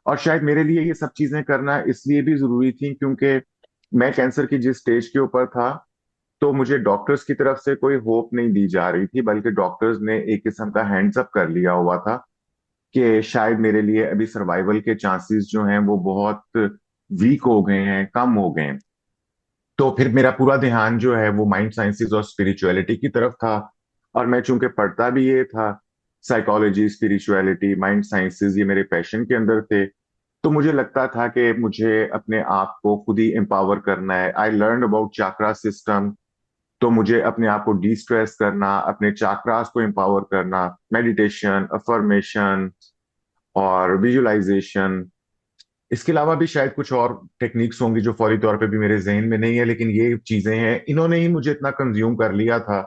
और शायद मेरे लिए ये सब चीजें करना इसलिए भी जरूरी थी क्योंकि मैं कैंसर की जिस स्टेज के ऊपर था, तो मुझे डॉक्टर्स की तरफ से कोई होप नहीं दी जा रही थी, बल्कि डॉक्टर्स ने एक किस्म का हैंड्स अप कर लिया हुआ था कि शायद मेरे लिए अभी सर्वाइवल के चांसेस जो हैं वो बहुत वीक हो गए हैं, कम हो गए हैं। तो फिर मेरा पूरा ध्यान जो है वो माइंड साइंसेस और स्पिरिचुअलिटी की तरफ था। और मैं चूंकि पढ़ता भी ये था, साइकोलॉजी, स्पिरिचुअलिटी, माइंड साइंसेस, ये मेरे पैशन के अंदर थे। तो मुझे लगता था कि मुझे अपने आप को खुद ही एम्पावर करना है। I learn about chakra system. तो मुझे अपने आप को डी स्ट्रेस करना, अपने चाक्रास को एम्पावर करना, मेडिटेशन, अफर्मेशन और विजुअलाइजेशन। इसके अलावा भी शायद कुछ और टेक्निक्स होंगी जो फौरी तौर पे भी मेरे जहन में नहीं है, लेकिन ये चीजें हैं, इन्होंने ही मुझे इतना कंज्यूम कर लिया था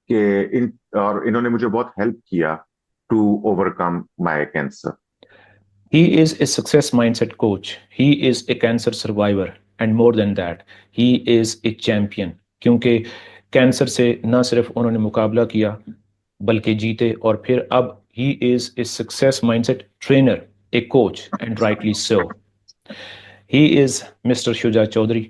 कि इन और इन्होंने मुझे बहुत हेल्प किया to overcome my cancer. He is a success mindset coach. He is a cancer survivor. And more than that, he is a champion. क्योंकि कैंसर से न सिर्फ उन्होंने मुकाबला किया बल्कि जीते, और फिर अब he is a success mindset trainer, a coach, and rightly so. He is Mr. Shuja Chaudhary.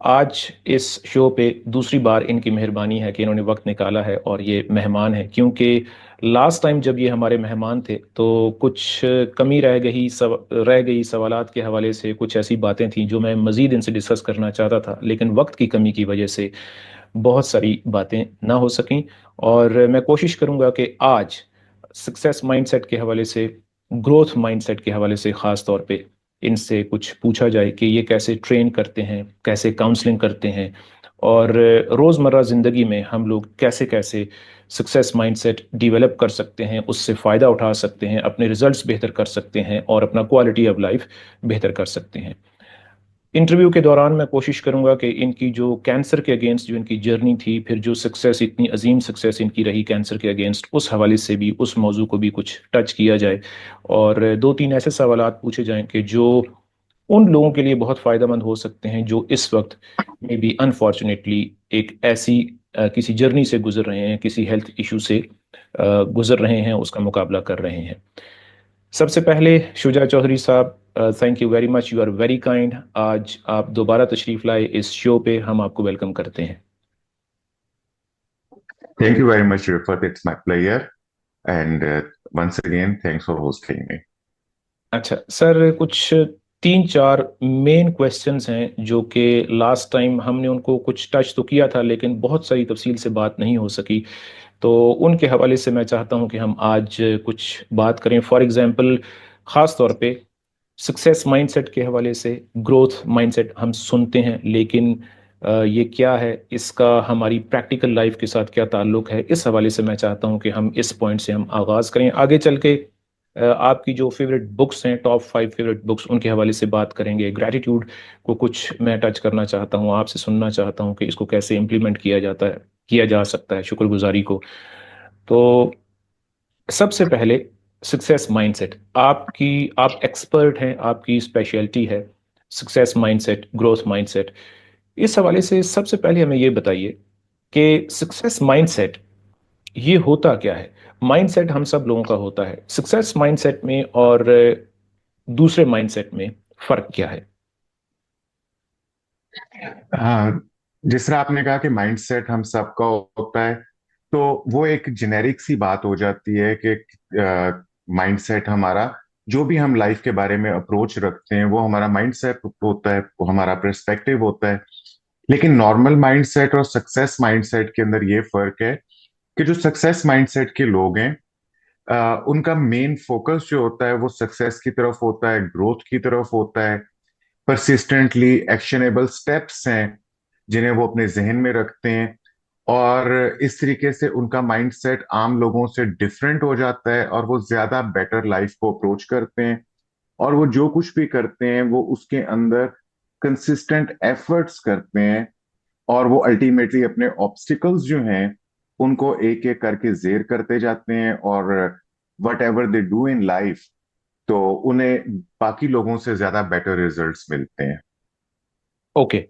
आज इस शो पे दूसरी बार इनकी मेहरबानी है कि इन्होंने वक्त निकाला है और ये मेहमान है, क्योंकि लास्ट टाइम जब ये हमारे मेहमान थे तो कुछ कमी रह गई सवालात के हवाले से। कुछ ऐसी बातें थी जो मैं मज़ीद इनसे डिस्कस करना चाहता था, लेकिन वक्त की कमी की वजह से बहुत सारी बातें ना हो सकें। और मैं कोशिश करूँगा कि आज सक्सेस माइंडसेट के हवाले से, ग्रोथ माइंडसेट के हवाले से ख़ास तौर पे इनसे कुछ पूछा जाए कि ये कैसे ट्रेन करते हैं, कैसे काउंसलिंग करते हैं, और रोज़मर्रा ज़िंदगी में हम लोग कैसे कैसे सक्सेस माइंडसेट डेवलप कर सकते हैं, उससे फ़ायदा उठा सकते हैं, अपने रिजल्ट्स बेहतर कर सकते हैं और अपना क्वालिटी ऑफ लाइफ बेहतर कर सकते हैं। इंटरव्यू के दौरान मैं कोशिश करूंगा कि इनकी जो कैंसर के अगेंस्ट जो इनकी जर्नी थी, फिर जो सक्सेस, इतनी अजीम सक्सेस इनकी रही कैंसर के अगेंस्ट, उस हवाले से भी उस मौजू को भी कुछ टच किया जाए। और दो तीन ऐसे सवालात पूछे जाएं कि जो उन लोगों के लिए बहुत फ़ायदेमंद हो सकते हैं जो इस वक्त में भी अनफॉर्चुनेटली एक ऐसी किसी जर्नी से गुजर रहे हैं, किसी हेल्थ इशू से गुजर रहे हैं, उसका मुकाबला कर रहे हैं। सबसे पहले शुजा चौधरी साहब, thank you very much, you are very kind. आज आप दोबारा तशरीफ लाए इस शो पे, हम आपको वेलकम करते हैं। Thank you very much, Rifat. It's my pleasure. And once again, thanks for hosting me. अच्छा सर, कुछ तीन चार मेन क्वेश्चंस हैं जो कि लास्ट टाइम हमने उनको कुछ टच तो किया था, लेकिन बहुत सारी तफसील से बात नहीं हो सकी। तो उनके हवाले से मैं चाहता हूं कि हम आज कुछ बात करें। फॉर एग्जांपल, ख़ास तौर पे सक्सेस माइंडसेट के हवाले से। ग्रोथ माइंडसेट हम सुनते हैं, लेकिन ये क्या है, इसका हमारी प्रैक्टिकल लाइफ के साथ क्या ताल्लुक है, इस हवाले से मैं चाहता हूं कि हम इस पॉइंट से हम आगाज़ करें। आगे चल के आपकी जो फेवरेट बुक्स हैं, टॉप 5 फेवरेट बुक्स, उनके हवाले से बात करेंगे। ग्रैटिट्यूड को कुछ मैं टच करना चाहता हूँ, आपसे सुनना चाहता हूँ कि इसको कैसे इम्प्लीमेंट किया जा सकता है, शुक्रगुजारी को। तो सबसे पहले सक्सेस माइंडसेट, आप एक्सपर्ट हैं, आपकी स्पेशलिटी है सक्सेस माइंडसेट, ग्रोथ माइंडसेट। इस हवाले से सबसे पहले हमें ये बताइए कि सक्सेस माइंडसेट ये होता क्या है। माइंडसेट हम सब लोगों का होता है, सक्सेस माइंडसेट में और दूसरे माइंडसेट में फर्क क्या है। हाँ, जिस तरह आपने कहा कि माइंडसेट हम सबका होता है, तो वो एक जेनेरिक सी बात हो जाती है कि माइंडसेट हमारा, जो भी हम लाइफ के बारे में अप्रोच रखते हैं वो हमारा माइंडसेट होता है, वो हमारा पर्सपेक्टिव होता है। लेकिन नॉर्मल माइंडसेट और सक्सेस माइंडसेट के अंदर ये फर्क है कि जो सक्सेस माइंडसेट के लोग हैं, उनका मेन फोकस जो होता है वो सक्सेस की तरफ होता है, ग्रोथ की तरफ होता है। परसिस्टेंटली एक्शनेबल स्टेप्स हैं जिन्हें वो अपने जहन में रखते हैं। और इस तरीके से उनका माइंडसेट आम लोगों से डिफरेंट हो जाता है और वो ज्यादा बेटर लाइफ को अप्रोच करते हैं। और वो जो कुछ भी करते हैं वो उसके अंदर कंसिस्टेंट एफर्ट्स करते हैं। और वो अल्टीमेटली अपने ऑब्स्टिकल्स जो हैं उनको एक एक करके जेर करते जाते हैं। और what ever they do in life, तो उन्हें बाकी लोगों से ज्यादा बेटर रिजल्ट्स मिलते हैं। ओके,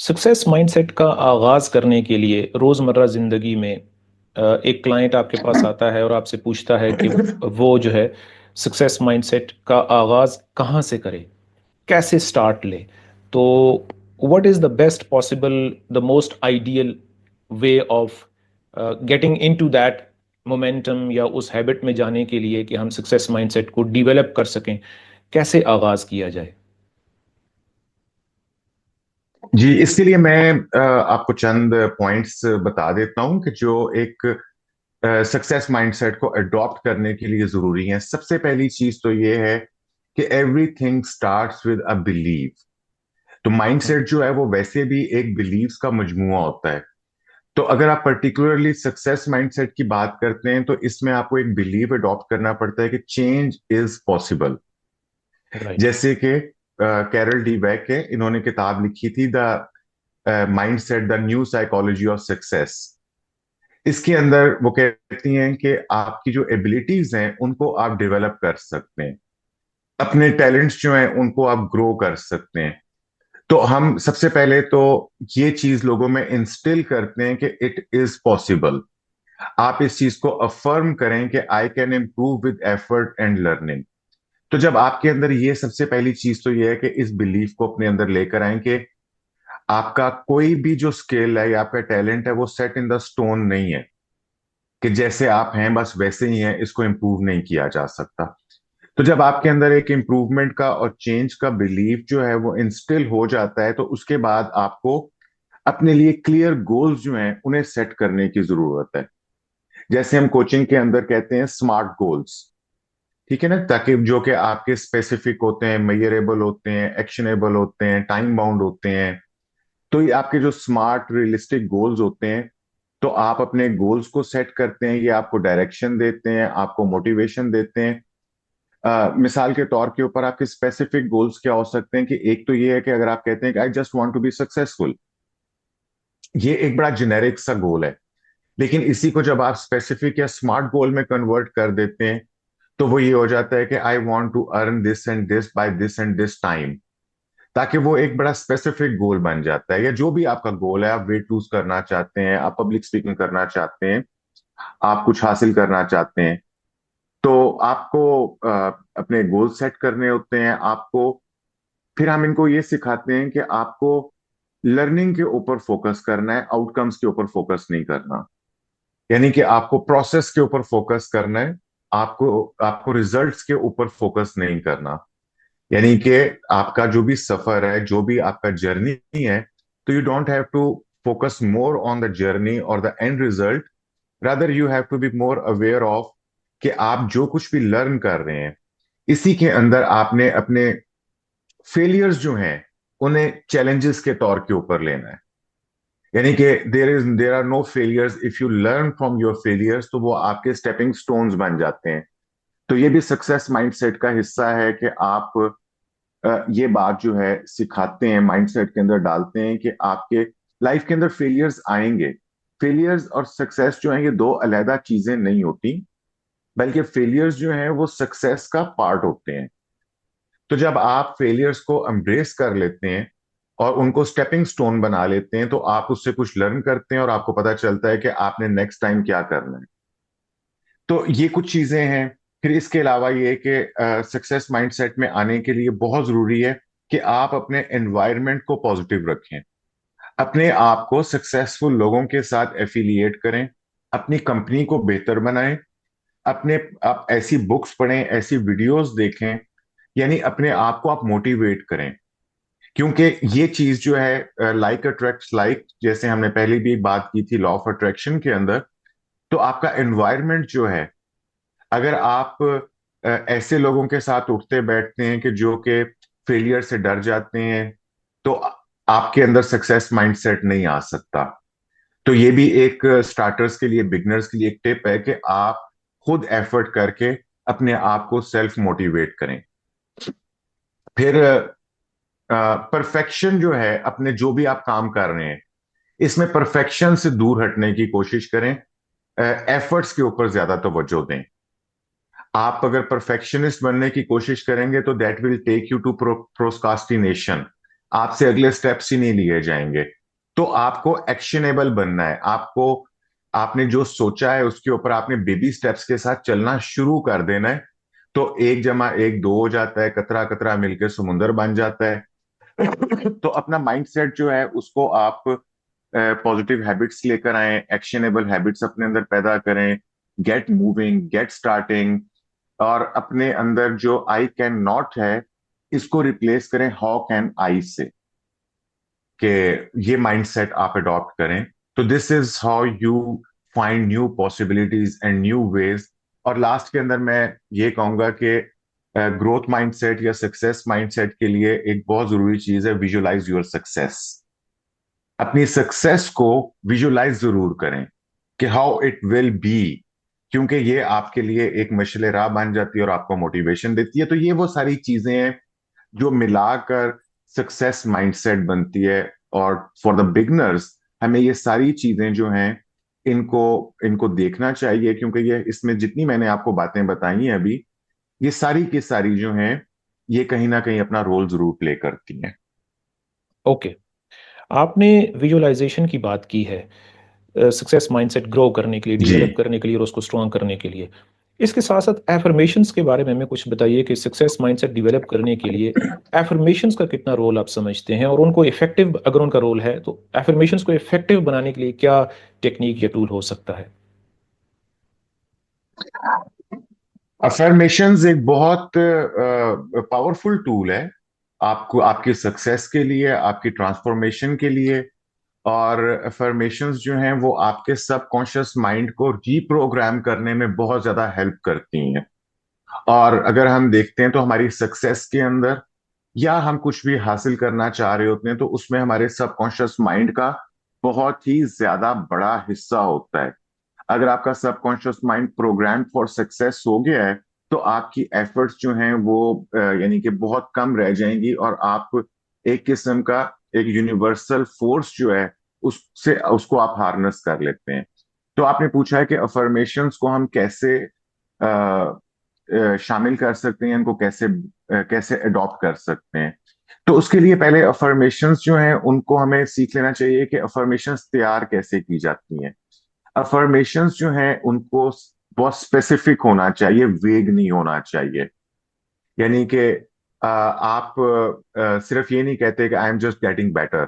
सक्सेस माइंडसेट का आगाज करने के लिए रोजमर्रा जिंदगी में एक क्लाइंट आपके पास आता है और आपसे पूछता है कि वो जो है सक्सेस माइंडसेट का आगाज कहाँ से करें, कैसे स्टार्ट ले? तो what is the best possible, the most ideal way of getting into that momentum, या उस हैबिट में जाने के लिए कि हम सक्सेस माइंडसेट को डेवलप कर सकें, कैसे आगाज किया जाए? जी, इसके लिए मैं आपको चंद पॉइंट्स बता देता हूं कि जो एक सक्सेस माइंडसेट को अडॉप्ट करने के लिए जरूरी है। सबसे पहली चीज तो ये है कि everything starts with a believe. तो माइंडसेट जो है वो वैसे भी एक बिलीव्स का मजमूआ होता है। तो अगर आप पर्टिकुलरली सक्सेस माइंडसेट की बात करते हैं तो इसमें आपको एक बिलीव अडॉप्ट करना पड़ता है कि चेंज इज पॉसिबल। राइट। जैसे कि कैरल डी बैक है, इन्होंने किताब लिखी थी the mindset the new psychology of success. इसके अंदर वो कहती हैं कि आपकी जो एबिलिटीज हैं उनको आप डेवलप कर सकते हैं, अपने टैलेंट्स जो हैं उनको आप ग्रो कर सकते हैं। तो हम सबसे पहले तो ये चीज लोगों में इंस्टिल करते हैं कि इट इज पॉसिबल। आप इस चीज को अफर्म करें कि I can improve with effort and learning. तो जब आपके अंदर ये सबसे पहली चीज तो ये है कि इस बिलीफ को अपने अंदर लेकर आए कि आपका कोई भी जो स्किल है या आपका टैलेंट है वो सेट इन द स्टोन नहीं है, कि जैसे आप हैं बस वैसे ही हैं, इसको इम्प्रूव नहीं किया जा सकता। तो जब आपके अंदर एक इम्प्रूवमेंट का और चेंज का बिलीफ जो है वो इंस्टिल हो जाता है तो उसके बाद आपको अपने लिए क्लियर गोल्स जो हैं उन्हें सेट करने की जरूरत है। जैसे हम कोचिंग के अंदर कहते हैं स्मार्ट गोल्स, ठीक है ना, ताकि जो कि आपके स्पेसिफिक होते हैं, मेजरेबल होते हैं, एक्शनेबल होते हैं, टाइम बाउंड होते हैं। तो ये आपके जो स्मार्ट रियलिस्टिक गोल्स होते हैं, तो आप अपने गोल्स को सेट करते हैं, ये आपको डायरेक्शन देते हैं, आपको मोटिवेशन देते हैं। मिसाल के तौर के ऊपर आपके स्पेसिफिक गोल्स क्या हो सकते हैं कि एक तो ये है कि अगर आप कहते हैं कि I just want to be successful, ये एक बड़ा जेनेरिक सा गोल है। लेकिन इसी को जब आप स्पेसिफिक या स्मार्ट गोल में कन्वर्ट कर देते हैं तो वो ये हो जाता है कि I want to earn this and this by this and this time. ताकि वो एक बड़ा स्पेसिफिक गोल बन जाता है। या जो भी आपका गोल है, आप वेट लूज करना चाहते हैं, आप पब्लिक स्पीकिंग करना चाहते हैं, आप कुछ हासिल करना चाहते हैं, तो आपको अपने गोल सेट करने होते हैं आपको। फिर हम इनको ये सिखाते हैं कि आपको लर्निंग के ऊपर फोकस करना है, आउटकम्स के ऊपर फोकस नहीं करना। यानी कि आपको प्रोसेस के ऊपर फोकस करना है, आपको आपको रिजल्ट्स के ऊपर फोकस नहीं करना। यानी कि आपका जो भी सफर है, जो भी आपका जर्नी है, तो you don't have to focus more on the journey और the end result. Rather you have to be more aware of कि आप जो कुछ भी लर्न कर रहे हैं, इसी के अंदर आपने अपने फेलियर्स जो हैं उन्हें चैलेंजेस के तौर के ऊपर लेना है। यानी कि there are no failures, if you learn from your failures तो वो आपके स्टेपिंग स्टोन्स बन जाते हैं। तो ये भी सक्सेस माइंडसेट का हिस्सा है कि आप ये बात जो है सिखाते हैं, माइंडसेट के अंदर डालते हैं कि आपके लाइफ के अंदर फेलियर्स आएंगे। फेलियर्स और सक्सेस जो है ये दो अलग चीजें नहीं होती, बल्कि फेलियर्स जो है वो सक्सेस का पार्ट होते हैं। तो जब आप फेलियर्स को एम्ब्रेस कर लेते हैं और उनको स्टेपिंग स्टोन बना लेते हैं तो आप उससे कुछ लर्न करते हैं और आपको पता चलता है कि आपने नेक्स्ट टाइम क्या करना है। तो ये कुछ चीजें हैं। फिर इसके अलावा ये कि सक्सेस माइंडसेट में आने के लिए बहुत जरूरी है कि आप अपने एनवायरनमेंट को पॉजिटिव रखें, अपने आप को सक्सेसफुल लोगों के साथ एफिलिएट करें, अपनी कंपनी को बेहतर बनाएं, अपने आप ऐसी बुक्स पढ़ें, ऐसी वीडियोस देखें, यानी अपने आप को आप मोटिवेट करें। क्योंकि ये चीज जो है लाइक अट्रैक्ट्स लाइक, जैसे हमने पहले भी बात की थी लॉ ऑफ अट्रैक्शन के अंदर। तो आपका एनवायरनमेंट जो है, अगर आप ऐसे लोगों के साथ उठते बैठते हैं कि जो कि फेलियर से डर जाते हैं, तो आपके अंदर सक्सेस माइंडसेट नहीं आ सकता। तो ये भी एक स्टार्टर्स के लिए, बिगनर्स के लिए एक टिप है कि आप खुद एफर्ट करके अपने आप को सेल्फ मोटिवेट करें। फिर परफेक्शन जो है, अपने जो भी आप काम कर रहे हैं इसमें परफेक्शन से दूर हटने की कोशिश करें, एफर्ट्स के ऊपर ज्यादा तवज्जो दें। आप अगर परफेक्शनिस्ट बनने की कोशिश करेंगे तो that will take you to procrastination, आपसे अगले स्टेप्स ही नहीं लिए जाएंगे। तो आपको एक्शनेबल बनना है, आपको आपने जो सोचा है उसके ऊपर आपने बेबी स्टेप्स के साथ चलना शुरू कर देना है। तो 1 + 1 2 हो जाता है, कतरा कतरा मिलकर समुंदर बन जाता है। तो अपना माइंडसेट जो है उसको आप पॉजिटिव हैबिट्स लेकर आए, एक्शनेबल हैबिट्स अपने अंदर पैदा करें, गेट मूविंग, गेट स्टार्टिंग, और अपने अंदर जो आई कैन नॉट है इसको रिप्लेस करें हाउ कैन आई से, कि ये माइंडसेट आप अडॉप्ट करें। तो this is how you find new possibilities and new ways. और लास्ट के अंदर मैं ये कहूंगा कि ग्रोथ माइंडसेट या सक्सेस माइंडसेट के लिए एक बहुत जरूरी चीज है, विजुअलाइज योर सक्सेस। अपनी सक्सेस को विजुअलाइज जरूर करें कि हाउ इट विल बी, क्योंकि ये आपके लिए एक मशले राह बन जाती है और आपको मोटिवेशन देती है। तो ये वो सारी चीजें हैं जो मिलाकर सक्सेस माइंडसेट बनती है। और फॉर द बिगनर्स हमें ये सारी चीजें जो हैं इनको इनको देखना चाहिए, क्योंकि ये इसमें जितनी मैंने आपको बातें बताई हैं अभी, ये सारी की सारी जो हैं ये कहीं ना कहीं अपना रोल जरूर प्ले करती हैं। ओके, आपने विजुअलाइज़ेशन की बात की है, सक्सेस माइंडसेट ग्रो करने के लिए, जी। डेवलप करने के लिए और उसको स्ट्रॉन्ग करने के लिए। इसके साथ-साथ अफ़र्मेशंस के बारे में हमें कुछ बताइए कि सक्सेस माइंडसेट डेवलप करने के लिए अफ़र्मेशंस का कितना रोल आप समझते हैं? और उनको इफ़ेक्टिव अगर उनका रोल है, तो अफ़र्मेशंस को इफ़ेक्टिव बनाने के लिए क्या टेक्नीक या टूल हो सकता है? अफर्मेशंस एक बहुत पावरफुल टूल है आपको, आपकी सक्सेस के लिए, आपकी ट्रांसफॉर्मेशन के लिए। और अफर्मेशंस जो हैं वो आपके सबकॉन्शियस माइंड को रीप्रोग्राम करने में बहुत ज्यादा हेल्प करती हैं। और अगर हम देखते हैं तो हमारी सक्सेस के अंदर या हम कुछ भी हासिल करना चाह रहे होते हैं तो उसमें हमारे सबकॉन्शियस माइंड का बहुत ही ज्यादा बड़ा हिस्सा होता है। अगर आपका subconscious mind program for success हो गया है तो आपकी एफर्ट्स जो हैं वो यानी कि बहुत कम रह जाएंगी, और आप एक किस्म का एक यूनिवर्सल फोर्स जो है उससे उसको आप हार्नस कर लेते हैं। तो आपने पूछा है कि अफर्मेशंस को हम कैसे शामिल कर सकते हैं, इनको कैसे कैसे अडॉप्ट कर सकते हैं। तो उसके लिए पहले अफर्मेशंस जो हैं उनको हमें सीख लेना चाहिए कि अफर्मेशंस तैयार कैसे की जाती हैं। अफर्मेशंस जो हैं उनको बहुत स्पेसिफिक होना चाहिए, वेग नहीं होना चाहिए। यानी कि आप सिर्फ ये नहीं कहते कि I am just getting better.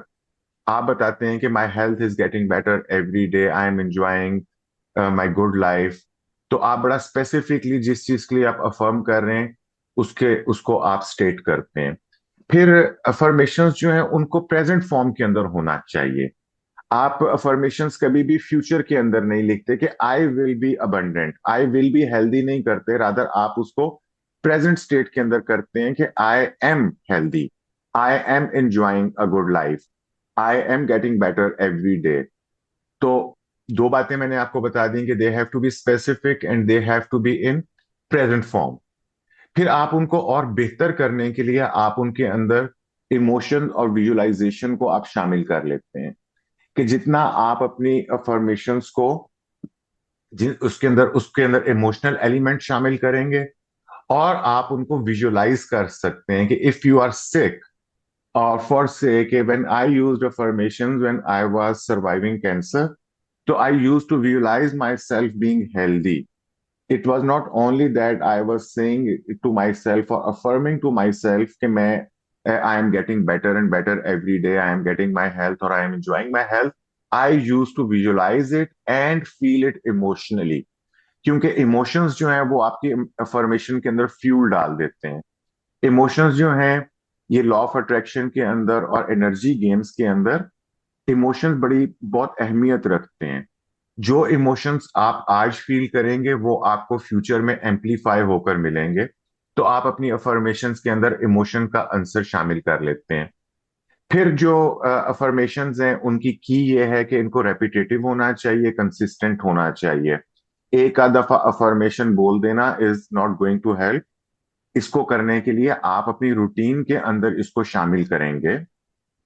आप बताते हैं कि my health is getting better every day, I am enjoying my good life. तो आप बड़ा स्पेसिफिकली जिस चीज के लिए आप अफर्म कर रहे हैं उसके उसको आप स्टेट करते हैं। फिर अफर्मेशंस जो हैं उनको प्रेजेंट फॉर्म के अंदर होना चाहिए। आप अफर्मेशंस कभी भी फ्यूचर के अंदर नहीं लिखते कि I will be abundant, I will be healthy नहीं करते, रादर आप उसको प्रेजेंट स्टेट के अंदर करते हैं कि I am healthy, I am enjoying a good life, I am getting better every day. तो दो बातें मैंने आपको बता दी कि they have to be specific and they have to be in present form. फिर आप उनको और बेहतर करने के लिए आप उनके अंदर इमोशन और विजुअलाइजेशन को आप शामिल कर लेते हैं, कि जितना आप अपनी अफर्मेशंस को उसके अंदर इमोशनल एलिमेंट शामिल करेंगे, और आप उनको विजुअलाइज कर सकते हैं कि इफ यू आर सिक, और फॉर से कि when I used affirmations when I was surviving cancer, तो I used to visualise my self being healthy. It was not only that I was saying to my self और affirming to my self कि मैं I am getting better and better every day, I am getting my health और I am enjoying my health. I use to visualise it and feel it emotionally, क्योंकि emotions जो हैं वो आपकी affirmation के अंदर फ्यूल डाल देते हैं। इमोशंस जो हैं ये लॉ ऑफ अट्रैक्शन के अंदर और एनर्जी गेम्स के अंदर इमोशंस बड़ी बहुत अहमियत रखते हैं। जो इमोशंस आप आज फील करेंगे वो आपको फ्यूचर में एम्पलीफाई होकर मिलेंगे। तो आप अपनी अफर्मेशंस के अंदर इमोशन का आंसर शामिल कर लेते हैं। फिर जो अफर्मेशंस हैं उनकी की ये है कि इनको रेपिटेटिव होना चाहिए, कंसिस्टेंट होना चाहिए। एक आध दफा अफर्मेशन बोल देना is not going to help. इसको करने के लिए आप अपनी रूटीन के अंदर इसको शामिल करेंगे।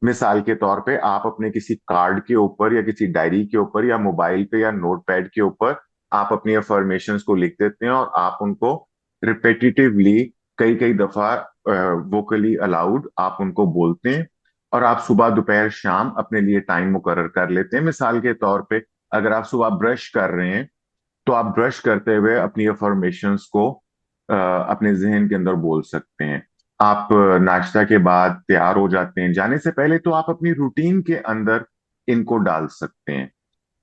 मिसाल के तौर पे आप अपने किसी कार्ड के ऊपर या किसी डायरी के ऊपर या मोबाइल पे या नोटपैड के ऊपर आप अपनी अफर्मेशंस को लिख देते हैं, और आप उनको रिपीटेटिवली कई कई दफा वोकली अलाउड आप उनको बोलते हैं। और आप सुबह दोपहर शाम अपने लिए टाइम मुकर्रर कर लेते हैं। मिसाल के तौर पे अगर आप सुबह ब्रश कर रहे हैं तो आप ब्रश करते हुए अपनी अफर्मेशंस को अपने जहन के अंदर बोल सकते हैं। आप नाश्ता के बाद तैयार हो जाते हैं, जाने से पहले तो आप अपनी रूटीन के अंदर इनको डाल सकते हैं।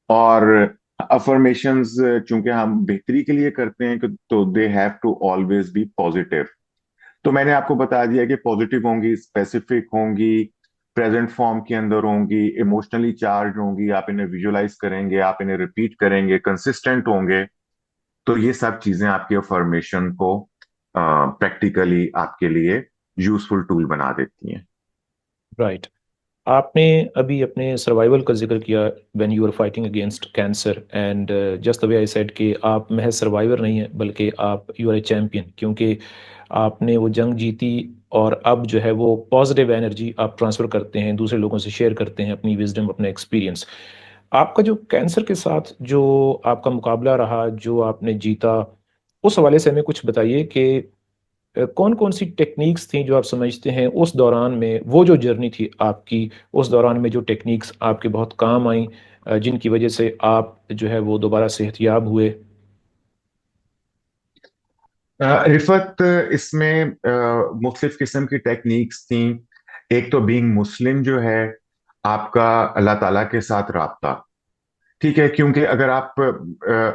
और अफर्मेशंस चूंकि हम बेहतरी के लिए करते हैं तो they have to always be positive. तो मैंने आपको बता दिया कि पॉजिटिव होंगी, स्पेसिफिक होंगी, प्रेजेंट फॉर्म के अंदर होंगी, इमोशनली चार्ज होंगी, आप इन्हें विजुलाइज करेंगे, आप इन्हें रिपीट करेंगे, कंसिस्टेंट होंगे। तो ये सब चीजें आपकी अफर्मेशन को प्रैक्टिकली आपके लिए यूजफुल टूल बना देती हैं। राइट। आपने अभी अपने सर्वाइवल का जिक्र किया, when you are fighting against cancer, and just the way I said कि आप महज सर्वाइवर नहीं है बल्कि आप यू आर ए चैम्पियन, क्योंकि आपने वो जंग जीती और अब जो है वो पॉजिटिव एनर्जी आप ट्रांसफ़र करते हैं, दूसरे लोगों से शेयर करते हैं अपनी विजडम, अपना एक्सपीरियंस। आपका जो कैंसर के साथ जो आपका मुकाबला रहा, जो आपने जीता, उस हवाले से हमें कुछ बताइए कि कौन कौन सी टेक्निक्स थी जो आप समझते हैं उस दौरान में, वो जो जर्नी थी आपकी, उस दौरान में जो टेक्निक्स आपके बहुत काम आई, जिनकी वजह से आप जो है वो दोबारा सेहतयाब हुए। रिफत, इसमें मुख्तलिफ किस्म की टेक्निक्स थी। एक तो बीइंग मुस्लिम जो है, आपका अल्लाह ताला के साथ राब्ता। ठीक है, क्योंकि अगर आप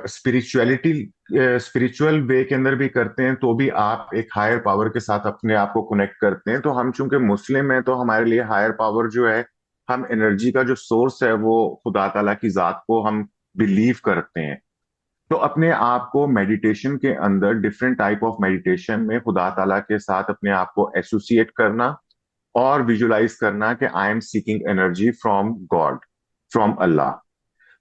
स्पिरिचुअलिटी स्पिरिचुअल वे के अंदर भी करते हैं तो भी आप एक हायर पावर के साथ अपने आप को कनेक्ट करते हैं। तो हम चूंकि मुस्लिम हैं तो हमारे लिए हायर पावर जो है, हम एनर्जी का जो सोर्स है वो खुदा ताला की जात को हम बिलीव करते हैं। तो अपने आप को मेडिटेशन के अंदर डिफरेंट टाइप ऑफ मेडिटेशन में खुदा ताला के साथ अपने आप को एसोसिएट करना और विजुलाइज करना कि I am seeking energy from God, from Allah.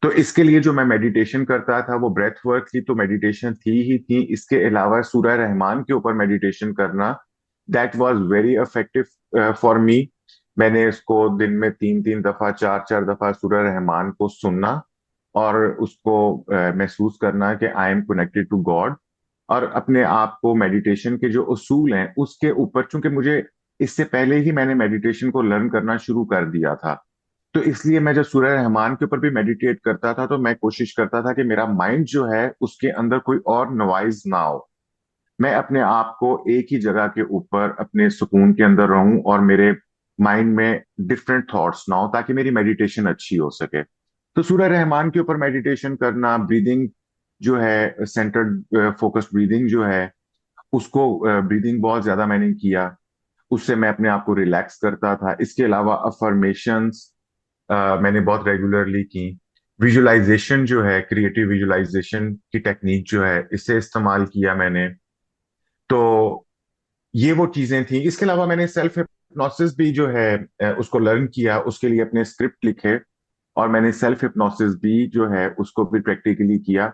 तो इसके लिए जो मैं मेडिटेशन करता था वो ब्रेथ वर्क थी, तो मेडिटेशन थी ही थी। इसके अलावा सूरह रहमान के ऊपर मेडिटेशन करना, that was very effective for me. मैंने इसको दिन में 3 3 दफा, 4 4 दफा सूरह रहमान को सुनना और उसको महसूस करना कि I am connected to God. और अपने आप को मेडिटेशन के जो उसूल हैं उसके ऊपर, चूंकि मुझे इससे पहले ही मैंने मेडिटेशन को लर्न करना शुरू कर दिया था, तो इसलिए मैं जब सूरह रहमान के ऊपर भी मेडिटेट करता था तो मैं कोशिश करता था कि मेरा माइंड जो है उसके अंदर कोई और नॉइज ना हो। मैं अपने आप को एक ही जगह के ऊपर अपने सुकून के अंदर रहूं और मेरे माइंड में डिफरेंट थॉट्स ना हो, ताकि मेरी मेडिटेशन अच्छी हो सके। तो सूरह रहमान के ऊपर मेडिटेशन करना, ब्रीदिंग जो है, सेंटर्ड फोकस्ड ब्रीदिंग जो है, उसको ब्रीदिंग बहुत ज्यादा मैंने किया। उससे मैं अपने आप को रिलैक्स करता था। इसके अलावा अफर्मेशंस मैंने बहुत रेगुलरली की। विजुअलाइजेशन जो है, क्रिएटिव विजुअलाइजेशन की टेक्निक जो है, इसे इस्तेमाल किया मैंने। तो ये वो चीजें थी। इसके अलावा मैंने सेल्फ हिप्नोसिस भी जो है उसको लर्न किया, उसके लिए अपने स्क्रिप्ट लिखे और मैंने सेल्फ हिप्नोसिस भी जो है उसको भी प्रैक्टिकली किया।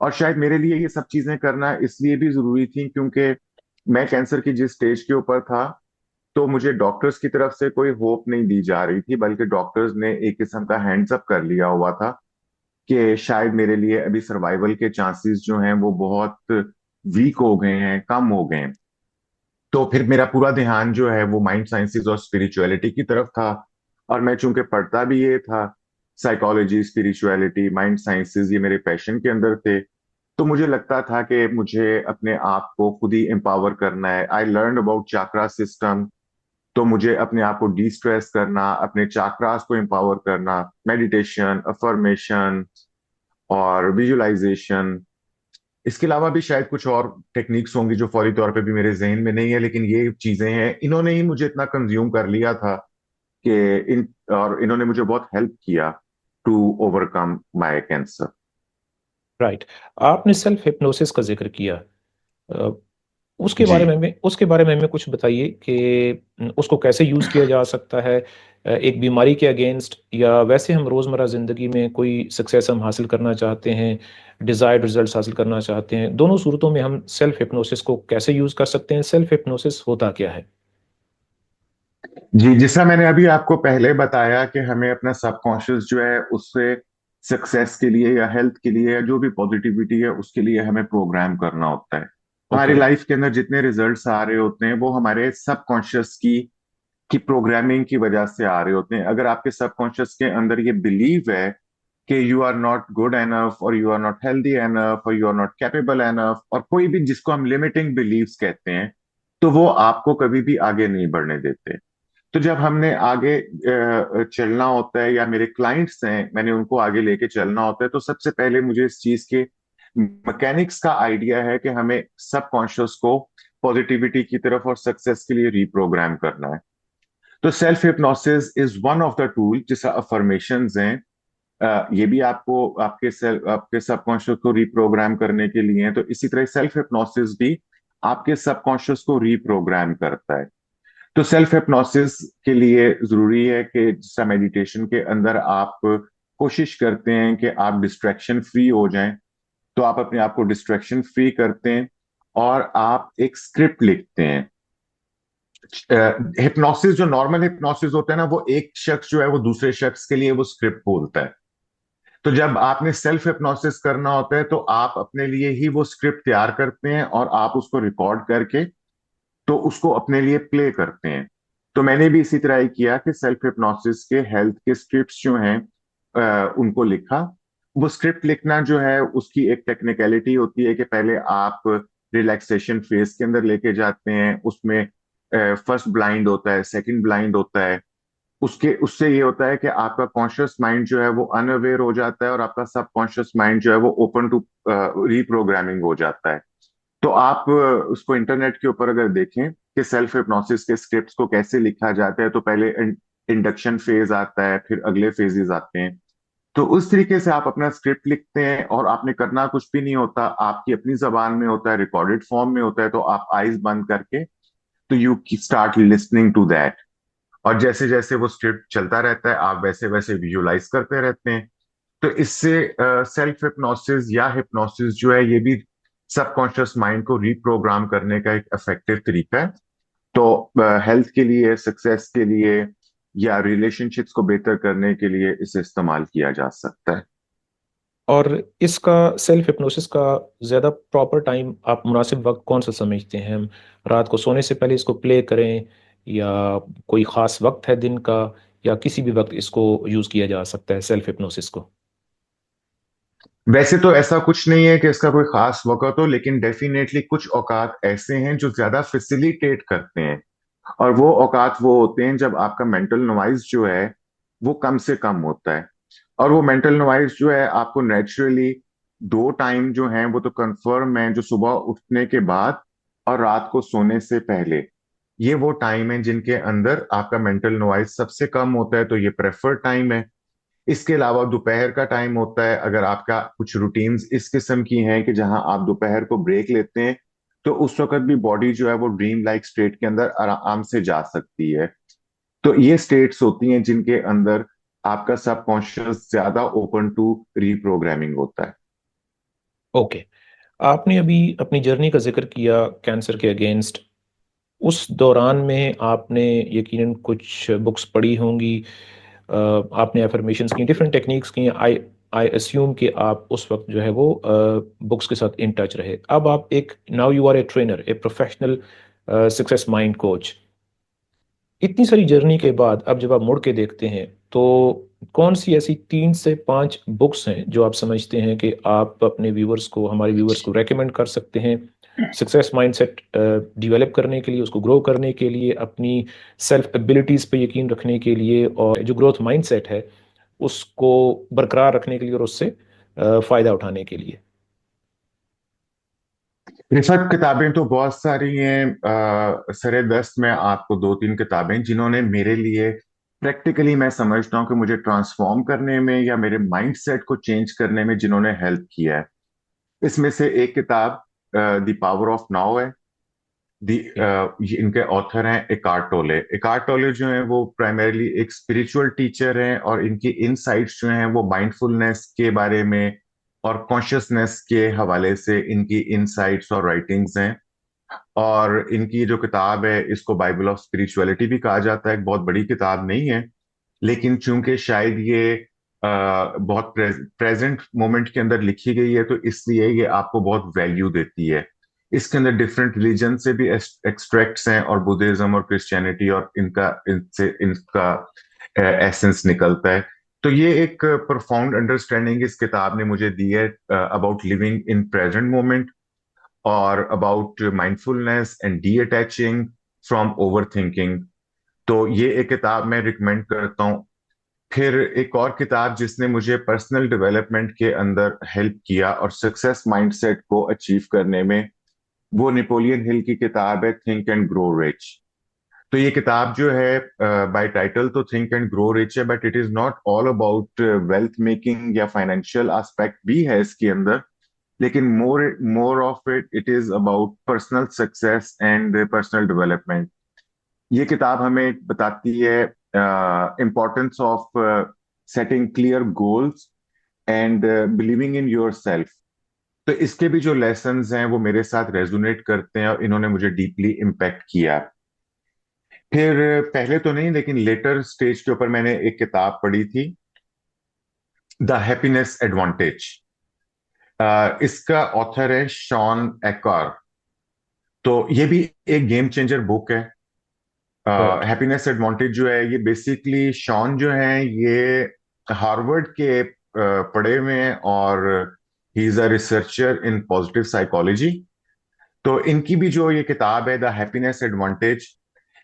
और शायद मेरे लिए ये सब चीजें करना इसलिए भी जरूरी थी क्योंकि मैं कैंसर की जिस स्टेज के ऊपर था, तो मुझे डॉक्टर्स की तरफ से कोई होप नहीं दी जा रही थी, बल्कि डॉक्टर्स ने एक किस्म का हैंड्स अप कर लिया हुआ था कि शायद मेरे लिए अभी सर्वाइवल के चांसेस जो हैं वो बहुत वीक हो गए हैं, कम हो गए हैं। तो फिर मेरा पूरा ध्यान जो है वो माइंड साइंसेस और स्पिरिचुअलिटी की तरफ था। और मैं चूंकि पढ़ता भी ये था, साइकोलॉजी, स्पिरिचुअलिटी, माइंड साइंसेस, ये मेरे पैशन के अंदर थे। तो मुझे लगता था कि मुझे अपने आप को खुद ही एम्पावर करना है। I learn about chakra system. तो मुझे अपने आप को डी स्ट्रेस करना, अपने चाक्रास को एम्पावर करना, मेडिटेशन, अफर्मेशन और विजुअलाइजेशन। इसके अलावा भी शायद कुछ और टेक्निक्स होंगी जो फौरी तौर पे भी मेरे जहन में नहीं है, लेकिन ये चीजें हैं, इन्होंने ही मुझे इतना कंज्यूम कर लिया था कि इन और इन्होंने मुझे बहुत हेल्प किया to overcome my cancer. Right. आपने सेल्फ हिप्नोसिस का जिक्र किया, अ, जी उसके बारे में हमें कुछ बताइए कि उसको कैसे यूज़ किया जा सकता है, एक बीमारी के अगेंस्ट, या वैसे हम रोज़मर्रा ज़िंदगी में कोई सक्सेस हम हासिल करना चाहते हैं, डिज़ायर्ड रिजल्ट्स हासिल करना चाहते हैं, दोनों सूरतों में हम सेल्फ हिप्नोसिस को कैसे यूज़ कर सकते हैं? सेल्फ हिप्नोसिस होता क्या है? जी, जिस तरह मैंने अभी आपको पहले बताया कि हमें अपना सबकॉन्शियस जो है उससे सक्सेस के लिए या हेल्थ के लिए या जो भी पॉजिटिविटी है उसके लिए हमें प्रोग्राम करना होता है। हमारी ओके। लाइफ के अंदर जितने रिजल्ट्स आ रहे होते हैं वो हमारे सबकॉन्शियस की प्रोग्रामिंग की वजह से आ रहे होते हैं। अगर आपके सबकॉन्शियस के अंदर ये बिलीव है कि you are not good enough, और you are not healthy enough, और you are not capable enough, और कोई भी जिसको हम लिमिटिंग बिलीव्स कहते हैं, तो वो आपको कभी भी आगे नहीं बढ़ने देते। तो जब हमने आगे चलना होता है, या मेरे क्लाइंट्स हैं, मैंने उनको आगे लेके चलना होता है, तो सबसे पहले मुझे इस चीज के मैकेनिक्स का आइडिया है कि हमें सबकॉन्शियस को पॉजिटिविटी की तरफ और सक्सेस के लिए रिप्रोग्राम करना है। तो self hypnosis is one of the tool, जैसा अफर्मेशंस हैं, ये भी आपको आपके सबकॉन्शियस को रिप्रोग्राम करने के लिए है। तो इसी तरह सेल्फ हिप्नोसिस भी आपके सबकॉन्शियस को रिप्रोग्राम करता है। तो सेल्फ हिप्नोसिस के लिए जरूरी है कि जैसा मेडिटेशन के अंदर आप कोशिश करते हैं कि आप डिस्ट्रैक्शन फ्री हो जाएं, तो आप अपने आप को डिस्ट्रैक्शन फ्री करते हैं और आप एक स्क्रिप्ट लिखते हैं। हिप्नोसिस, जो नॉर्मल हिप्नोसिस होता है ना, वो एक शख्स जो है वो दूसरे शख्स के लिए वो स्क्रिप्ट बोलता है। तो जब आपने सेल्फ हिप्नोसिस करना होता है, तो आप अपने लिए ही वो स्क्रिप्ट तैयार करते हैं और आप उसको रिकॉर्ड करके तो उसको अपने लिए प्ले करते हैं। तो मैंने भी इसी तरह ही किया कि सेल्फ हिप्नोसिस के हेल्थ के स्क्रिप्ट्स जो हैं उनको लिखा। वो स्क्रिप्ट लिखना जो है, उसकी एक टेक्निकलिटी होती है कि पहले आप रिलैक्सेशन फेज के अंदर लेके जाते हैं। उसमें फर्स्ट ब्लाइंड होता है, सेकंड ब्लाइंड होता है। उसके उससे ये होता है कि आपका कॉन्शियस माइंड जो है वो अनअवेयर हो जाता है, और आपका सबकॉन्शियस माइंड जो है वो ओपन टू रीप्रोग्रामिंग हो जाता है। तो आप उसको इंटरनेट के ऊपर अगर देखें कि सेल्फ हिप्नोसिस के स्क्रिप्ट्स को कैसे लिखा जाता है, तो पहले इंडक्शन फेज आता है, फिर अगले फेजेस आते हैं। तो उस तरीके से आप अपना स्क्रिप्ट लिखते हैं, और आपने करना कुछ भी नहीं होता, आपकी अपनी जबान में होता है, रिकॉर्डेड फॉर्म में होता है। तो आप आइज बंद करके, तो you start listening to that, और जैसे जैसे वो स्क्रिप्ट चलता रहता है, आप वैसे वैसे विजुलाइज करते रहते हैं। तो इससे सेल्फ हिप्नोसिस या हिप्नोसिस जो है, ये भी सबकॉन्शियस माइंड को रिप्रोग्राम करने का एक इफेक्टिव तरीका है। तो हेल्थ के लिए, सक्सेस के लिए, या रिलेशनशिप्स को बेहतर करने के लिए इसे इस्तेमाल किया जा सकता है। और इसका सेल्फ हिप्नोसिस का ज़्यादा प्रॉपर टाइम, आप मुनासिब वक्त कौन सा समझते हैं? हम रात को सोने से पहले इसको प्ले करें, या कोई ख़ास वक्त है दिन का, या किसी भी वक्त इसको यूज़ किया जा सकता है सेल्फ हिप्नोसिस को? वैसे तो ऐसा कुछ नहीं है कि इसका कोई खास वक़्त हो, लेकिन डेफिनेटली कुछ औकात ऐसे हैं जो ज्यादा फैसिलिटेट करते हैं। और वो औकात वो होते हैं जब आपका मेंटल नॉइज जो है वो कम से कम होता है। और वो मेंटल नॉइज जो है आपको नेचुरली, दो टाइम जो है वो तो कंफर्म है, जो सुबह उठने के बाद और रात को सोने से पहले, ये वो टाइम है जिनके अंदर आपका मेंटल नॉइज सबसे कम होता है। तो ये प्रेफर्ड टाइम है। इसके अलावा दोपहर का टाइम होता है, अगर आपका कुछ रूटीन्स इस किस्म की हैं कि जहां आप दोपहर को ब्रेक लेते हैं, तो उस वक्त भी बॉडी जो है वो ड्रीम लाइक स्टेट के अंदर आराम से जा सकती है। तो ये स्टेट्स होती हैं जिनके अंदर आपका सबकॉन्शियस ज्यादा ओपन टू रीप्रोग्रामिंग होता है। ओके। आपने अभी अपनी जर्नी का जिक्र किया कैंसर के अगेंस्ट। उस दौरान में आपने यकीनन कुछ बुक्स पढ़ी होंगी, आपने एफर्मेशंस की, डिफरेंट टेक्निक्स की। आई आई अस्यूम कि आप उस वक्त जो है वो बुक्स के साथ इन टच रहे। अब आप एक, now you are a trainer, a professional success mind coach. इतनी सारी जर्नी के बाद अब जब आप मुड़ के देखते हैं, तो कौन सी ऐसी 3 से 5 बुक्स हैं जो आप समझते हैं कि आप अपने व्यूअर्स को, हमारे व्यूअर्स को रेकमेंड कर सकते हैं सक्सेस माइंडसेट डेवलप करने के लिए, उसको ग्रो करने के लिए, अपनी सेल्फ एबिलिटीज़ पे यकीन रखने के लिए, और जो ग्रोथ माइंडसेट है उसको बरकरार रखने के लिए, और उससे फ़ायदा उठाने के लिए? रिफत किताबें तो बहुत सारी हैं। सरे दस्त में आपको दो तीन किताबें जिन्होंने मेरे लिए प्रैक्टिकली, मैं समझता हूँ कि मुझे ट्रांसफॉर्म करने में या मेरे माइंड सेट को चेंज करने में जिन्होंने हेल्प किया है। इसमें से एक किताब द पावर ऑफ नाउ है। ये इनके ऑथर हैं एकार्ट टोले। एकार्ट टोले जो है वो प्राइमरीली एक स्पिरिचुअल टीचर हैं, और इनकी इनसाइट्स जो हैं वो माइंडफुलनेस के बारे में और कॉन्शियसनेस के हवाले से इनकी इनसाइट्स और राइटिंग्स हैं। और इनकी जो किताब है, इसको बाइबल ऑफ स्पिरिचुअलिटी भी कहा जाता है। एक बहुत बड़ी किताब नहीं है, लेकिन चूंकि शायद ये बहुत प्रेजेंट मोमेंट के अंदर लिखी गई है, तो इसलिए ये आपको बहुत वैल्यू देती है। इसके अंदर डिफरेंट रिलीजन से भी एक्सट्रैक्ट्स हैं, और बुद्धिज्म और क्रिश्चियनिटी, और इनका इनसे इनका एसेंस निकलता है। तो ये एक प्रोफाउंड अंडरस्टैंडिंग इस किताब ने मुझे दी है about living in present moment और about mindfulness and detaching from over thinking. तो ये एक किताब मैं रिकमेंड करता हूँ। फिर एक और किताब जिसने मुझे पर्सनल डेवलपमेंट के अंदर हेल्प किया और सक्सेस माइंडसेट को अचीव करने में, वो नेपोलियन हिल की किताब है थिंक एंड ग्रो रिच। तो ये किताब जो है बाय टाइटल तो थिंक एंड ग्रो रिच है, but it is not all about wealth making या फाइनेंशियल एस्पेक्ट भी है इसके अंदर, लेकिन more more of it is about personal success and personal development. ये किताब हमें बताती है importance of setting clear goals and believing in your self. तो इसके भी जो लेसन्स हैं वो मेरे साथ रेजोनेट करते हैं और इन्होंने मुझे डीपली इम्पैक्ट किया। फिर पहले तो नहीं लेकिन लेटर स्टेज के ऊपर मैंने एक किताब पढ़ी थी, द हैप्पीनेस एडवांटेज। इसका ऑथर है शॉन एकार। तो ये भी एक गेम चेंजर बुक है। राइट। हैप्पीनेस एडवांटेज जो है ये बेसिकली शॉन जो है ये हार्वर्ड के पढ़े हुए हैं और he is a researcher in positive psychology. तो इनकी भी जो ये किताब है द हैप्पीनेस एडवांटेज,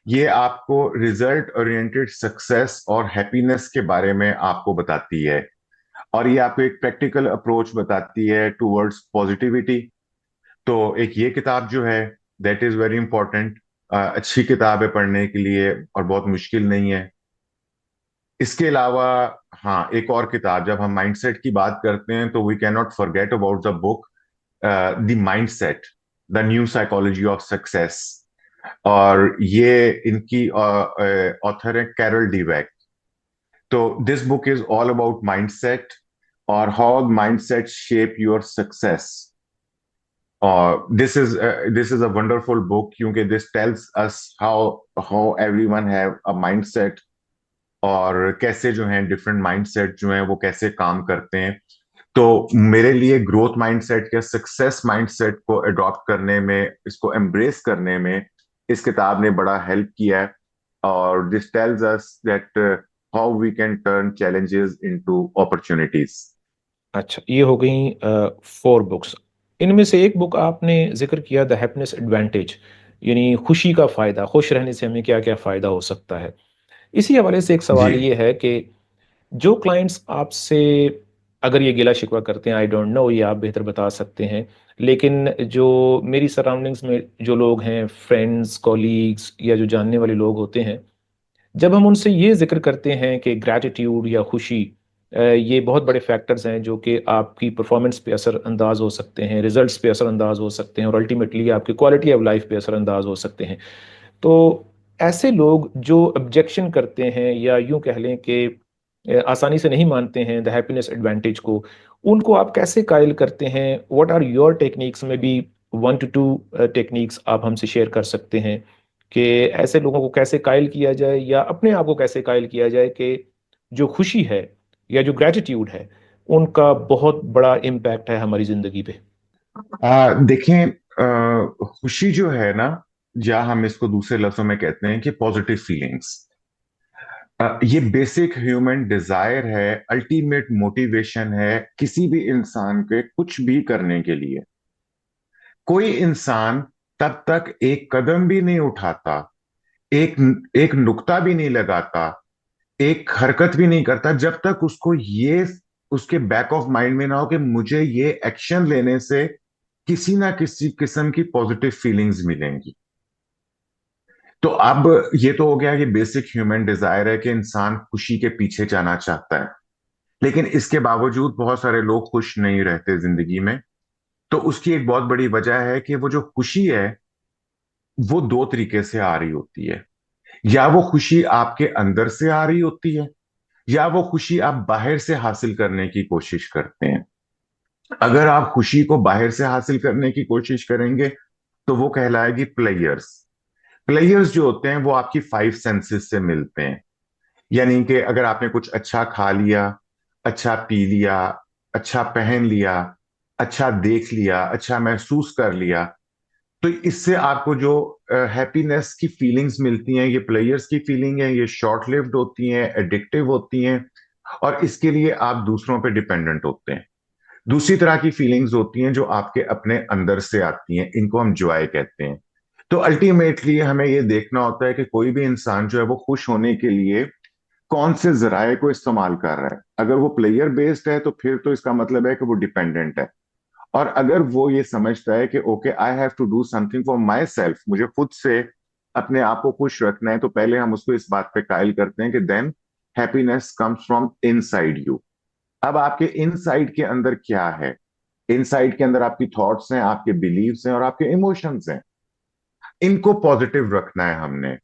ये आपको रिजल्ट ओरिएंटेड सक्सेस और हैप्पीनेस के बारे में आपको बताती है और ये आपको एक प्रैक्टिकल अप्रोच बताती है टूवर्ड्स पॉजिटिविटी। तो एक ये किताब जो है दैट इज वेरी इंपॉर्टेंट, अच्छी किताब है पढ़ने के लिए और बहुत मुश्किल नहीं है। इसके अलावा हाँ, एक और किताब, जब हम माइंडसेट की बात करते हैं तो we can not forget about the book the mindset, the new psychology of success. और ये इनकी ऑथर है कैरल डीवेक। तो this book is all about mindset और how mindset shape your success. और this is a wonderful book क्योंकि this tells us how how everyone have a mindset और कैसे जो है डिफरेंट माइंडसेट जो है वो कैसे काम करते हैं। तो मेरे लिए ग्रोथ माइंडसेट या सक्सेस माइंडसेट को अडॉप्ट करने में, इसको एम्ब्रेस करने में इस किताब ने बड़ा हेल्प किया है। और this tells us that how we can turn challenges into opportunities. अच्छा, ये हो गई 4 बुक्स। इनमें से एक बुक आपने जिक्र किया, द हैप्पीनेस एडवांटेज, यानी खुशी का फ़ायदा, खुश रहने से हमें क्या क्या फ़ायदा हो सकता है। इसी हवाले से एक जी। सवाल ये है कि जो क्लाइंट्स आपसे अगर ये गिला शिकवा करते हैं, आई डोंट नो, ये आप बेहतर बता सकते हैं, लेकिन जो मेरी सराउंडिंग्स में जो लोग हैं, फ्रेंड्स, कॉलीग्स या जो जानने वाले लोग होते हैं, जब हम उनसे ये जिक्र करते हैं कि ग्रैटिट्यूड या खुशी, ये बहुत बड़े फैक्टर्स हैं जो कि आपकी परफॉर्मेंस पे असर अंदाज हो सकते हैं, रिजल्ट्स पे असर अंदाज हो सकते हैं और अल्टीमेटली आपकी क्वालिटी ऑफ लाइफ पे असर अंदाज हो सकते हैं। तो ऐसे लोग जो ऑब्जेक्शन करते हैं या यूं कह लें कि आसानी से नहीं मानते हैं द हैप्पीनेस एडवांटेज को, उनको आप कैसे कायल करते हैं? व्हाट आर योर टेक्निक्स में भी 1 to 2 टेक्निक्स आप हमसे शेयर कर सकते हैं कि ऐसे लोगों को कैसे कायल किया जाए या अपने आप को कैसे कायल किया जाए कि जो खुशी है या जो ग्रेटिट्यूड है, उनका बहुत बड़ा इम्पैक्ट है हमारी जिंदगी पे। देखें, खुशी जो है ना, या हम इसको दूसरे लफ्जों में कहते हैं कि पॉजिटिव फीलिंग्स, ये बेसिक ह्यूमन डिजायर है, अल्टीमेट मोटिवेशन है किसी भी इंसान के कुछ भी करने के लिए। कोई इंसान तब तक एक कदम भी नहीं उठाता, एक एक नुक्ता भी नहीं लगाता, एक हरकत भी नहीं करता जब तक उसको ये उसके बैक ऑफ माइंड में ना हो कि मुझे ये एक्शन लेने से किसी ना किसी किस्म की पॉजिटिव फीलिंग्स मिलेंगी। तो अब ये तो हो गया कि बेसिक ह्यूमन डिजायर है कि इंसान खुशी के पीछे जाना चाहता है, लेकिन इसके बावजूद बहुत सारे लोग खुश नहीं रहते जिंदगी में। तो उसकी एक बहुत बड़ी वजह है कि वो जो खुशी है वो दो तरीके से आ रही होती है। या वो खुशी आपके अंदर से आ रही होती है, या वो खुशी आप बाहर से हासिल करने की कोशिश करते हैं। अगर आप खुशी को बाहर से हासिल करने की कोशिश करेंगे तो वो कहलाएगी प्लेयर्स। प्लेयर्स जो होते हैं वो आपकी 5 सेंसेस से मिलते हैं। यानी कि अगर आपने कुछ अच्छा खा लिया, अच्छा पी लिया, अच्छा पहन लिया, अच्छा देख लिया, अच्छा महसूस कर लिया, तो इससे आपको जो हैप्पीनेस की फीलिंग्स मिलती हैं, ये प्लेयर्स की फीलिंग है, ये शॉर्ट लिव्ड होती हैं, एडिक्टिव होती हैं। और इसके लिए आप दूसरों पे डिपेंडेंट होते हैं। दूसरी तरह की फीलिंग्स होती हैं जो आपके अपने अंदर से आती हैं, इनको हम जॉय कहते हैं। तो अल्टीमेटली हमें ये देखना होता है कि कोई भी इंसान जो है वो खुश होने के लिए कौन से जराए को इस्तेमाल कर रहा है। अगर वो प्लेयर बेस्ड है तो फिर तो इसका मतलब है कि वो डिपेंडेंट है। और अगर वो ये समझता है कि okay I have to do something for myself, मुझे खुद से अपने आप को खुश रखना है, तो पहले हम उसको इस बात पे कायल करते हैं कि then happiness comes from inside you. अब आपके इनसाइड के अंदर क्या है? इनसाइड के अंदर आपकी थॉट्स हैं, आपके बिलीव्स हैं और आपके इमोशंस हैं। इनको पॉजिटिव रखना है हमने।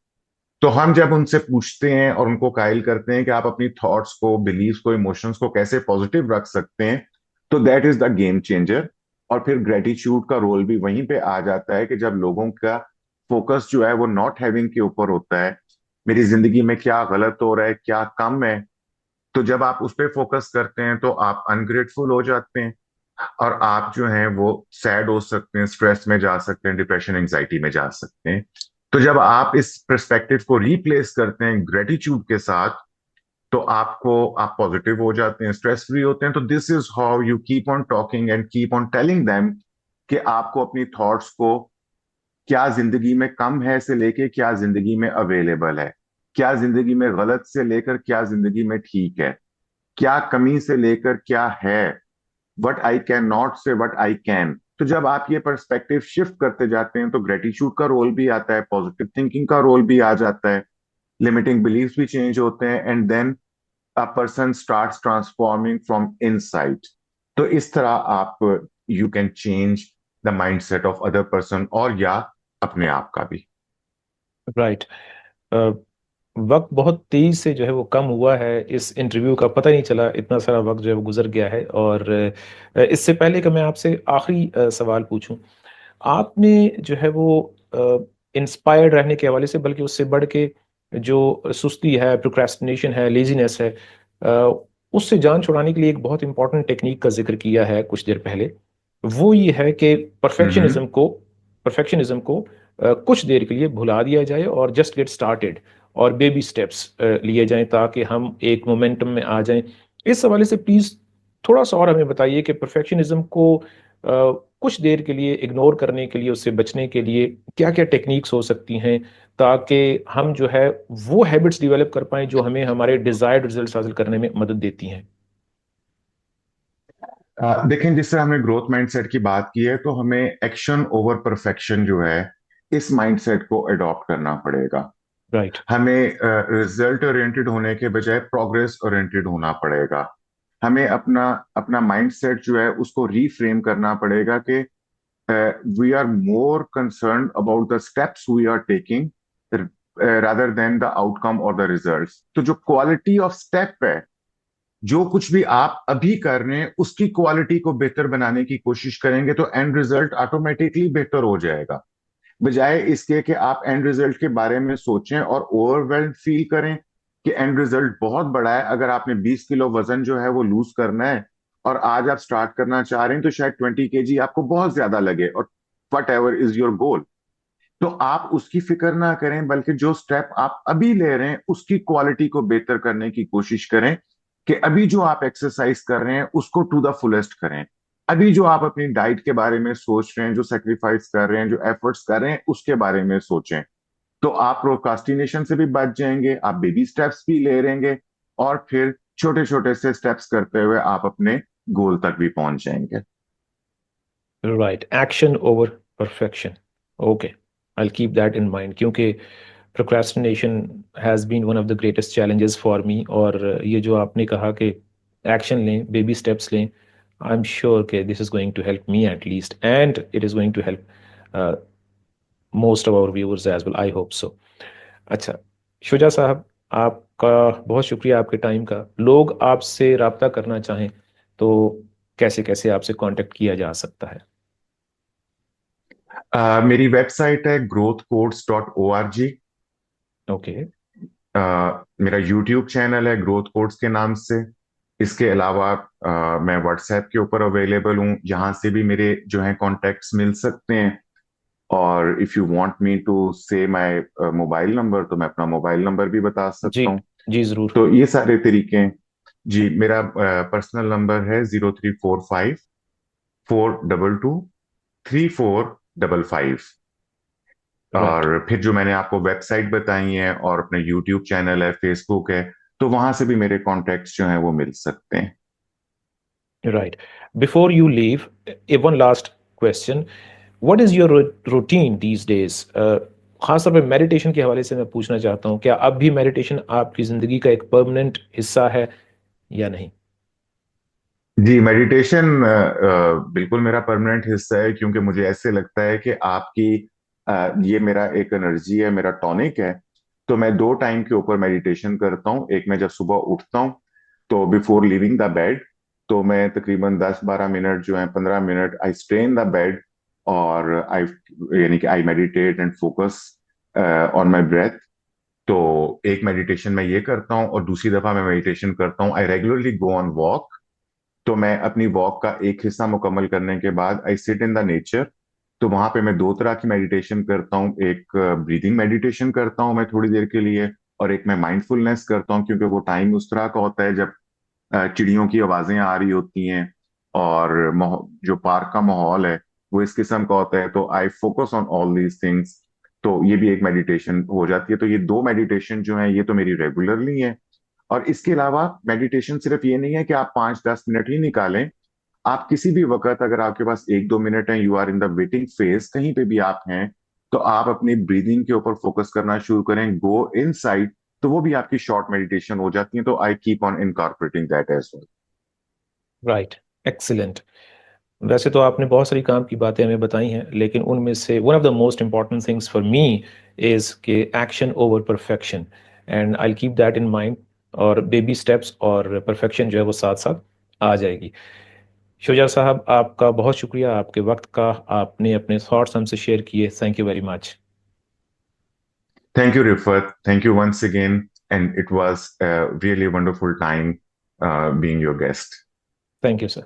तो हम जब उनसे पूछते हैं और उनको कायल करते हैं कि आप अपनी थॉट्स को, बिलीव्स को, इमोशंस को कैसे पॉजिटिव रख सकते हैं, तो that is the game changer. और फिर ग्रेटिट्यूड का रोल भी वहीं पे आ जाता है कि जब लोगों का फोकस जो है वो नॉट हैविंग के ऊपर होता है, मेरी जिंदगी में क्या गलत हो रहा है, क्या कम है, तो जब आप उस पर फोकस करते हैं तो आप अनग्रेटफुल हो जाते हैं और आप जो हैं वो सैड हो सकते हैं, स्ट्रेस में जा सकते हैं, डिप्रेशन एंजाइटी में जा सकते हैं। तो जब आप इस पर्सपेक्टिव को रिप्लेस करते हैं ग्रेटिट्यूड के साथ, तो आप पॉजिटिव हो जाते हैं, स्ट्रेस फ्री होते हैं। तो this is how you keep on talking and keep on telling them कि आपको अपनी थॉट्स को, क्या जिंदगी में कम है से लेके क्या जिंदगी में अवेलेबल है, क्या जिंदगी में गलत से लेकर क्या जिंदगी में ठीक है, क्या कमी से लेकर क्या है, वट आई कैन नॉट से वट आई कैन। तो जब आप ये पर्सपेक्टिव शिफ्ट करते जाते हैं तो ग्रेटिट्यूड का रोल भी आता है, पॉजिटिव थिंकिंग का रोल भी आ जाता है, लिमिटिंग बिलीव्स भी चेंज होते हैं, and then a person starts transforming from inside. तो इस तरह आप you can change the mindset of other person और या अपने आप का भी। राइट। वक्त बहुत तेज से जो है वो कम हुआ है, इस इंटरव्यू का पता नहीं चला, इतना सारा वक्त जो है वो गुजर गया है। और इससे पहले कि मैं आपसे आखिरी सवाल पूछूं, आपने जो है वो इंस्पायर्ड रहने के हवाले से, बल्कि उससे बढ़ के जो सुस्ती है, प्रोक्रेस्टिनेशन है, लेजीनेस है, अ, उससे जान छुड़ाने के लिए एक बहुत इंपॉर्टेंट टेक्निक का जिक्र किया है कुछ देर पहले। वो ये है कि हम्म। परफेक्शनिज्म को कुछ देर के लिए भुला दिया जाए और जस्ट गेट स्टार्टेड, और बेबी स्टेप्स लिए जाएं ताकि हम एक मोमेंटम में आ जाएं। इस हवाले से प्लीज थोड़ा सा और हमें बताइए कि परफेक्शनिज्म को कुछ देर के लिए इग्नोर करने के लिए, उससे बचने के लिए क्या क्या टेक्निक्स हो सकती हैं, ताकि हम जो है वो हैबिट्स डेवलप कर पाएं जो हमें हमारे डिजायर्ड रिजल्ट्स हासिल करने में मदद देती हैं। देखें, जिस तरह हमने ग्रोथ माइंडसेट की बात की है, तो हमें एक्शन ओवर परफेक्शन जो है, इस माइंडसेट को अडॉप्ट करना पड़ेगा। राइट। हमें रिजल्ट ओरिएंटेड होने के बजाय प्रोग्रेस ओरिएंटेड होना पड़ेगा। हमें अपना अपना माइंडसेट जो है उसको रीफ्रेम करना पड़ेगा कि we are more concern about the steps we are taking rather than the outcome और द रिजल्ट्स। तो जो क्वालिटी ऑफ स्टेप है, जो कुछ भी आप अभी कर रहे हैं उसकी क्वालिटी को बेहतर बनाने की कोशिश करेंगे तो एंड रिजल्ट ऑटोमेटिकली बेहतर हो जाएगा। बजाय इसके कि आप एंड रिजल्ट के बारे में सोचें और ओवरवेल्ड फील करें कि एंड रिजल्ट बहुत बड़ा है। अगर आपने 20 किलो वजन जो है वो लूज करना है और आज आप स्टार्ट करना चाह रहे हैं, तो शायद 20 केजी आपको बहुत ज्यादा लगे, और what ever is your goal, तो आप उसकी फिक्र ना करें, बल्कि जो स्टेप आप अभी ले रहे हैं उसकी क्वालिटी को बेहतर करने की कोशिश करें। कि अभी जो आप एक्सरसाइज कर रहे हैं उसको टू द फुलेस्ट करें। अभी जो आप अपनी डाइट के बारे में सोच रहे हैं, जो सेक्रीफाइस कर रहे हैं, जो एफर्ट्स कर रहे हैं, उसके बारे में सोचें। तो आप प्रोकास्टिनेशन से भी बच जाएंगे, आप बेबी स्टेप्स भी ले लेंगे, और फिर छोटे छोटे से स्टेप्स करते हुए आप अपने गोल तक भी पहुंच जाएंगे। Right, action over perfection. Okay, I keep that in mind, क्योंकि procrastination has been one of the greatest challenges for me. और ये जो आपने कहा कि एक्शन लें, बेबी स्टेप्स लें, आई एम श्योर कि this is going to help me at least, and it is going to help most of our viewers as well, I hope so. अच्छा, शुजा साहब, आपका बहुत शुक्रिया आपके टाइम का। लोग आपसे रब्ता करना चाहें तो कैसे कैसे आपसे कांटेक्ट किया जा सकता है? मेरी वेबसाइट है growthcodes.org। ओके। मेरा यूट्यूब चैनल है ग्रोथ कोड्स के नाम से। इसके अलावा मैं व्हाट्सएप के ऊपर अवेलेबल हूँ, यहाँ से भी मेरे जो हैं कॉन्टेक्ट्स मिल सकते हैं। और if you want me to say my mobile number, तो मैं अपना मोबाइल नंबर भी बता जी, सकता हूँ। जी ज़रूर। तो ये सारे तरीके हैं। जी, मेरा पर्सनल नंबर है 0345 422 3455। राइट, और फिर जो मैंने आपको वेबसाइट बताई है और अपने यूट्यूब चैनल है, फेसबुक है, तो वहां से भी मेरे कॉन्टेक्ट्स जो हैं वो मिल सकते हैं। Right. Before you leave, one last question, what is your routine these days? खास तौर पे मेडिटेशन के हवाले से मैं पूछना चाहता हूँ, क्या अब भी मेडिटेशन आपकी ज़िंदगी का एक परमानेंट हिस्सा है या नहीं? जी, मेडिटेशन बिल्कुल मेरा परमानेंट हिस्सा है, क्योंकि मुझे ऐसे लगता है कि आपकी ये मेरा एक एनर्जी है, मेरा टॉनिक है। तो मैं दो टाइम के ऊपर मेडिटेशन करता हूँ। एक, मैं जब सुबह उठता हूँ तो बिफोर लिविंग द बेड, तो मैं तकरीबन 10-12 मिनट जो है, 15 minute, I stay in the bed और आई, यानी कि I meditate and focus on my breath. तो एक मेडिटेशन मैं ये करता हूँ, और दूसरी दफा मैं मेडिटेशन करता हूँ, आई रेगुलरली गो ऑन वॉक। तो मैं अपनी वॉक का एक हिस्सा मुकम्मल करने के बाद I sit in the nature. तो वहां पे मैं दो तरह की मेडिटेशन करता हूँ। एक ब्रीदिंग मेडिटेशन करता हूँ मैं थोड़ी देर के लिए, और एक मैं माइंडफुलनेस करता हूँ, क्योंकि वो टाइम उस तरह का होता है जब चिड़ियों की आवाजें आ रही होती हैं, और जो पार्क का माहौल है वो इस किस्म का होता है। तो I focus on all these things. तो ये भी एक मेडिटेशन हो जाती है। तो ये दो मेडिटेशन जो है ये तो मेरी रेगुलरली है। और इसके अलावा मेडिटेशन सिर्फ ये नहीं है कि आप 5-10 मिनट ही निकालें। आप किसी भी वक्त, अगर आपके पास 1-2 मिनट है, you are in the waiting phase, कहीं पे भी आप हैं, तो आप अपनी ब्रीदिंग के ऊपर फोकस करना शुरू करें, गो इनसाइड। तो वो भी आपकी शॉर्ट मेडिटेशन हो जाती है। तो I keep on incorporating that as well. Right, excellent. वैसे तो आपने बहुत सारी काम की बातें हमें बताई हैं, लेकिन उनमें से one of the most important things for me is के action over perfection, and I keep that in mind. और बेबी स्टेप्स और परफेक्शन जो है वो साथ साथ आ जाएगी। शुजा साहब, आपका बहुत शुक्रिया आपके वक्त का, आपने अपने थॉट्स हमसे शेयर किए। Thank you very much. Thank you, Rifat. Thank you once again. And it was a really wonderful time being your guest. Thank you sir.